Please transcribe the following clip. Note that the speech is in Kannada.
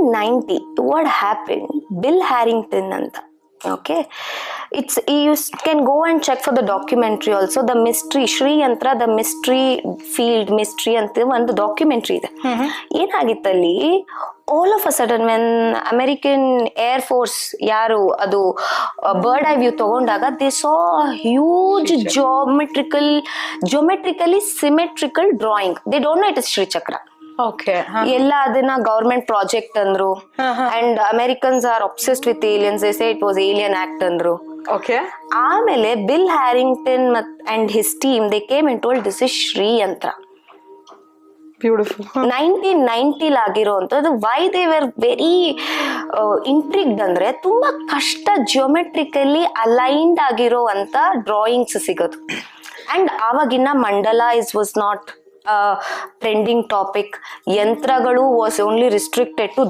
1990 what happened, Bill Harrington anta, okay, you can go and check for the documentary also, the mystery Shri Yantra, the mystery field mystery ಅಂತ ಒಂದು ಡಾಕ್ಯುಮೆಂಟ್ರಿ ಇದೆ. ಏನಾಗಿತ್ತಲ್ಲಿ, all of a sudden when American Air Force ಯಾರು ಅದು ಬರ್ಡ್ ಐ ವ್ಯೂ ತಗೊಂಡಾಗ they saw a huge geometrically symmetrical drawing. They don't know it is Shri Chakra. Okay. ಎಲ್ಲ ಅದನ್ನ ಗವರ್ಮೆಂಟ್ ಪ್ರಾಜೆಕ್ಟ್ ಅಂದ್ರು, and Americans are obsessed with aliens, they say it was alien act ಅಂದ್ರು. ಓಕೆ. ಆಮೇಲೆ Bill Harrington and his team they came and told this is Shri yantra. Beautiful. 1990 ಆಗಿರೋಂಥದ್ದು. Why they were very intrigued ಅಂದ್ರೆ ತುಂಬಾ ಕಷ್ಟ ಜಿಯೋಮೆಟ್ರಿಕಲಿ ಅಲೈನ್ಡ್ ಆಗಿರೋ ಅಂತ ಡ್ರಾಯಿಂಗ್ಸ್ ಸಿಗೋದು. ಅಂಡ್ ಆವಾಗಿನ ಮಂಡಲ ವಾಸ್ ನಾಟ್ ಟ್ರೆಂಡಿಂಗ್ ಟಾಪಿಕ್. ಯಂತ್ರಗಳು ವಾಸ್ ಓನ್ಲಿ ರಿಸ್ಟ್ರಿಕ್ಟೆಡ್ ಟು